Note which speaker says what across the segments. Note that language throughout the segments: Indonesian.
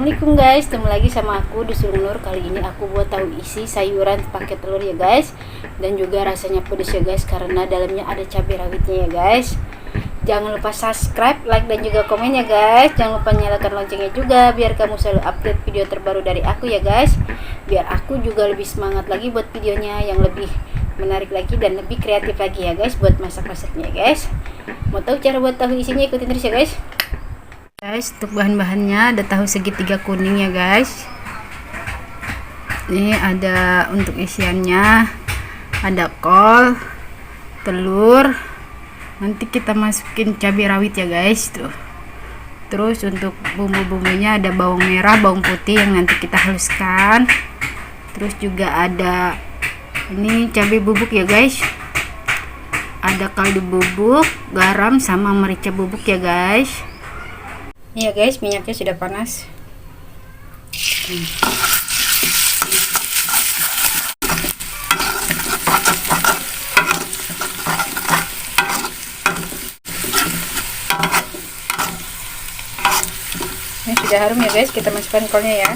Speaker 1: Assalamualaikum guys, ketemu lagi sama aku Dusun Nur. Kali ini aku buat tahu isi sayuran pakai telur ya guys. Dan juga rasanya pedas ya guys, karena dalamnya ada cabai rawitnya ya guys. Jangan lupa subscribe, like dan juga komen ya guys. Jangan lupa nyalakan loncengnya juga biar kamu selalu update video terbaru dari aku ya guys. Biar aku juga lebih semangat lagi buat videonya yang lebih menarik lagi dan lebih kreatif lagi ya guys buat masak-masaknya ya guys. Mau tahu cara buat tahu isinya, ikutin terus ya guys. Untuk bahan-bahannya ada tahu segitiga kuning ya guys. Ini ada untuk isiannya, ada kol, telur, nanti kita masukin cabai rawit ya guys tuh. Terus untuk bumbu-bumbunya ada bawang merah, bawang putih yang nanti kita haluskan. Terus juga ada ini cabai bubuk ya guys, ada kaldu bubuk, garam sama merica bubuk ya guys. Iya guys, minyaknya sudah panas. Ini sudah harum ya guys, kita masukkan kolnya ya.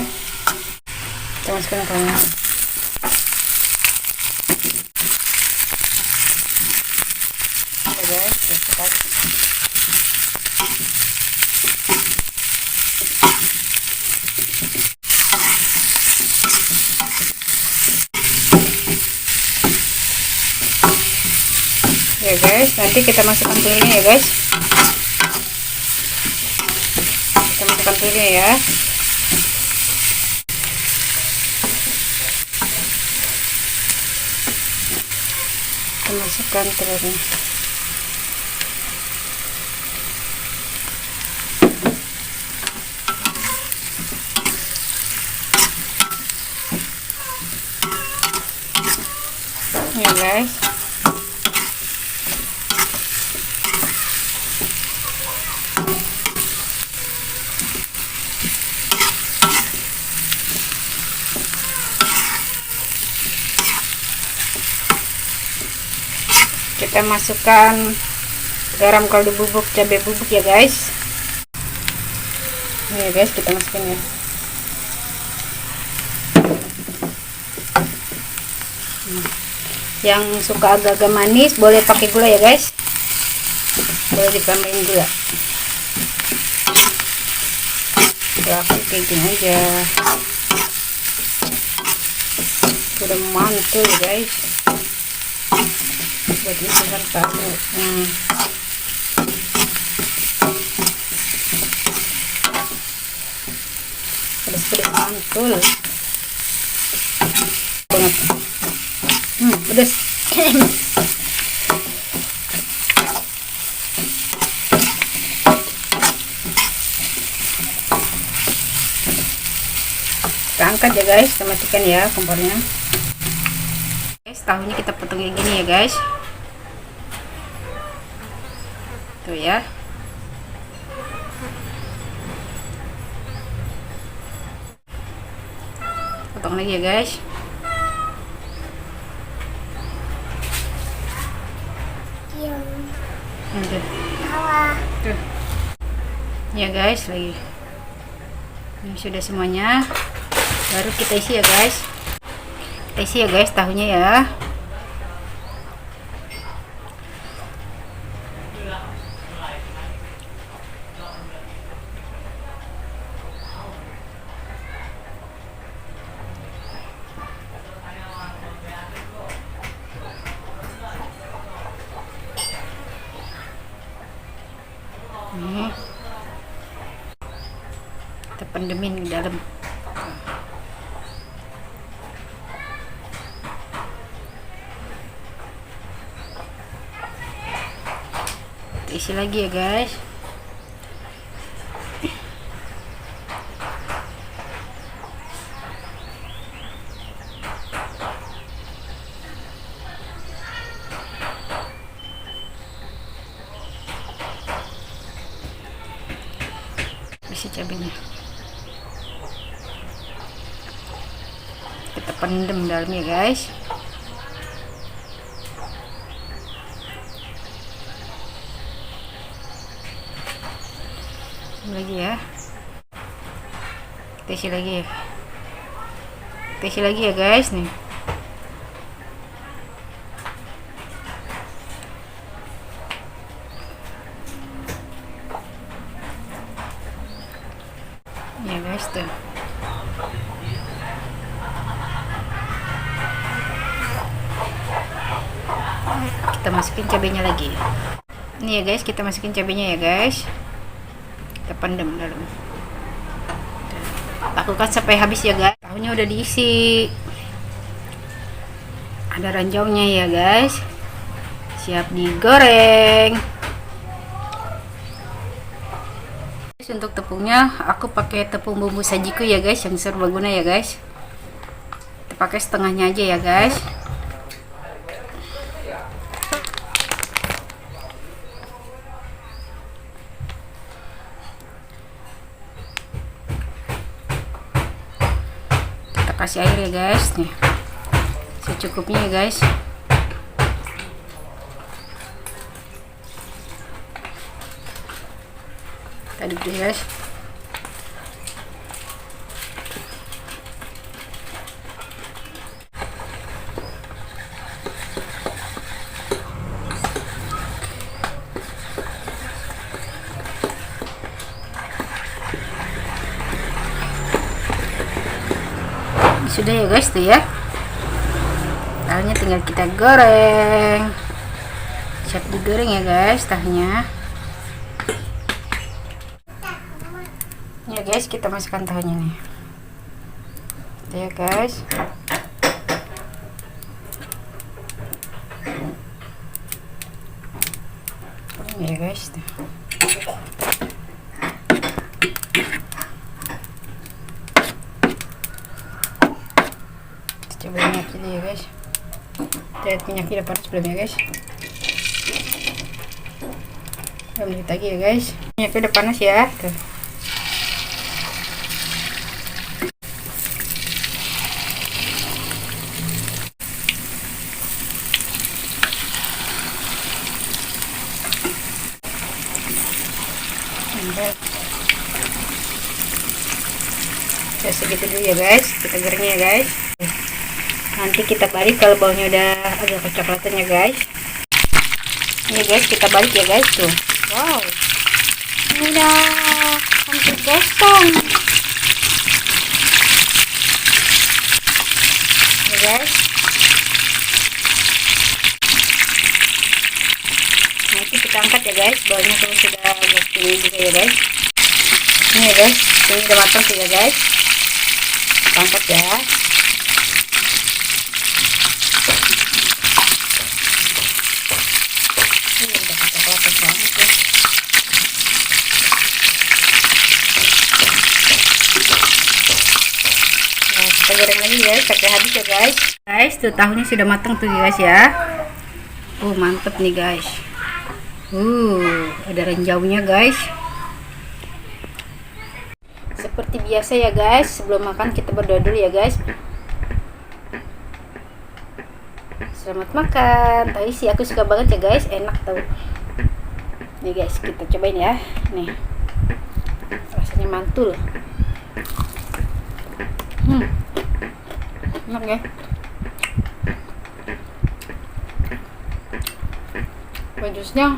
Speaker 1: Kita masukkan kolnya. Oke guys, kita ya guys, nanti kita masukkan telurnya ya guys. Kita masukkan telurnya ya. Kita masukkan telurnya. Ya guys. Kita masukkan garam, kaldu bubuk, cabai bubuk ya guys. Ini ya guys, kita masukin ya. Yang suka agak-agak manis boleh pakai gula ya guys, boleh ditambahin gula. Aku kayak gini aja udah mantul guys buat isian tahu. Pedas-pedas mantul banget. Pedas. Kita angkat ya guys, kita matikan ya kompornya. Guys, tahunya kita potong kayak gini ya guys. Tuh ya. Potong lagi ya guys. Tuh. Ya guys, lagi. Ini sudah semuanya. Baru kita isi ya guys. Kita isi ya guys tahunya ya. Kita pendemin di dalam. Kita isi lagi ya guys. Isi cabenya. Kita pendem dalamnya guys. Lagi ya. isi lagi ya. Kita isi lagi ya guys nih. Ya guys tuh. Kita masukin cabenya lagi. Ini ya guys, kita masukin cabenya ya guys. Kita pendam dalam. Lakukan sampai habis ya guys. Tahunya udah diisi. Ada ranjaunya ya guys. Siap digoreng. Untuk tepungnya aku pakai tepung bumbu sajiku ya guys, yang serbaguna ya guys. Kita pakai setengahnya aja ya guys. Kita kasih air ya guys nih, secukupnya ya guys. Tadi guys, sudah ya guys tuh ya. Tahunya tinggal kita goreng. Siap digoreng ya guys tahunya. Ya guys, kita masukkan tahunya nih. Tuh ya guys. Ini ya guys tuh. Coba minyak dulu ya guys. Lihat minyaknya udah panas belum ya guys? Belum lagi ya guys. Minyaknya udah panas ya. Tuh. Ya segitu dulu ya guys, kita gorengnya ya guys. Nanti kita balik kalau baunya udah agak kecoklatan ya guys. Ini guys, kita balik ya guys tuh. Wow, ini udah hampir gosong ya guys. Nanti kita angkat ya guys, baunya tuh sudah agak tinggi juga ya guys. Ini ya guys, ini udah matang sih ya guys. Kita angkat ya. Ini udah kecoklatan banget ya. Nah, kita goreng lagi ya sampai habis ya guys. Guys, tuh tahunya sudah matang tuh guys ya. Mantep nih guys. Ada ranjaunya guys. Seperti biasa ya guys, sebelum makan kita berdoa dulu ya guys. Selamat makan. Tahu sih aku suka banget ya guys, enak tau. Nih guys, kita cobain ya. Nih, rasanya mantul. Enak ya. Jusnya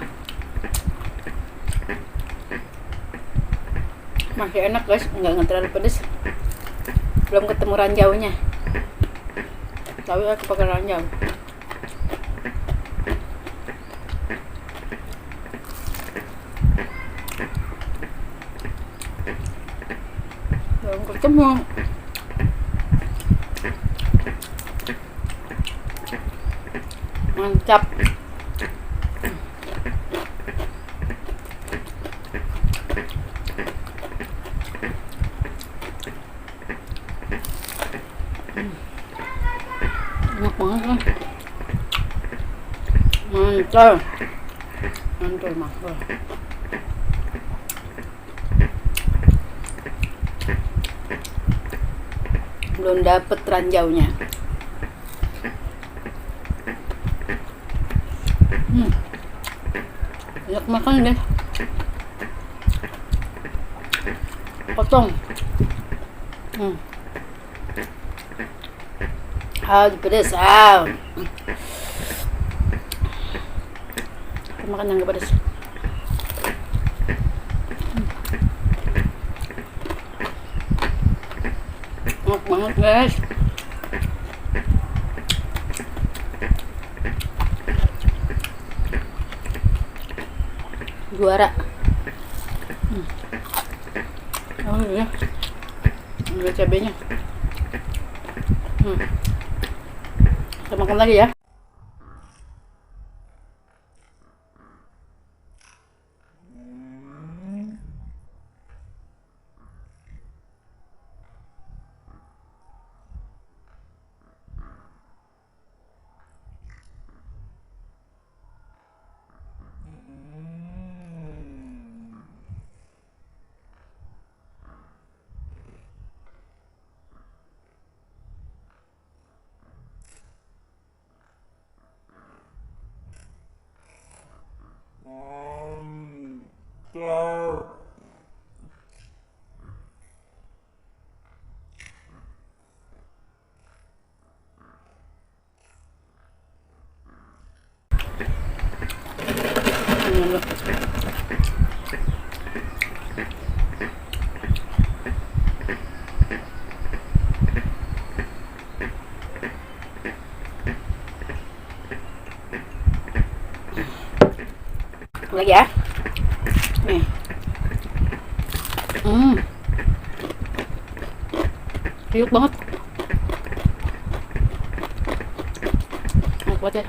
Speaker 1: masih enak guys, nggak terlalu pedes. Belum ketemu ranjaunya, tapi aku pakai ranjau. Belum ketemu. Mantap. Enak banget kan? Mantap. Mantul. Belum dapet ranjaunya. Enak makan deh. Potong. Pedas. Makan yang gak pedas. Enak banget guys. Juara. Oh iya. Ada cabenya. Kita makan lagi ya. Lagi ya. Nih. Kriuk banget. Kuat ya.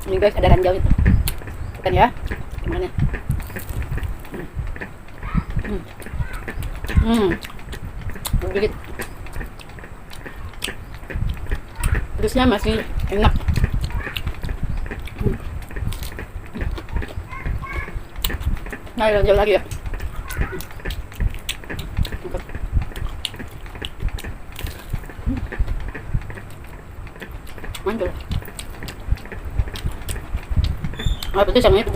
Speaker 1: Ini guys ada ranjau itu. Bukan ya? Gimana? Sedikit. Pedasnya masih enak. Nah, ranjau lagi ya. Mantul. Pedas yang ini.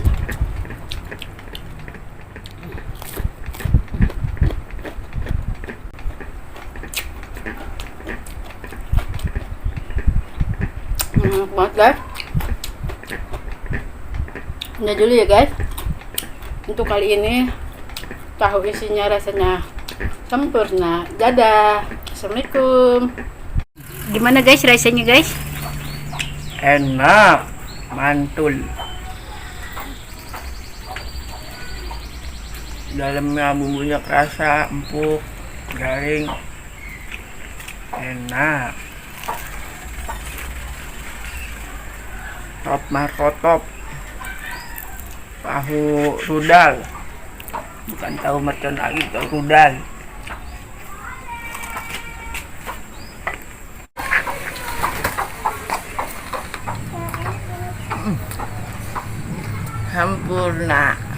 Speaker 1: Banget guys. Udah dulu ya guys. Untuk kali ini tahu isinya rasanya sempurna. Dadah. Assalamualaikum. Gimana guys rasanya guys?
Speaker 2: Enak, mantul. Dalamnya bumbunya kerasa, empuk, garing, enak. Top markotop, tahu rudal, bukan tahu mercon lagi, tahu rudal. Sempurna.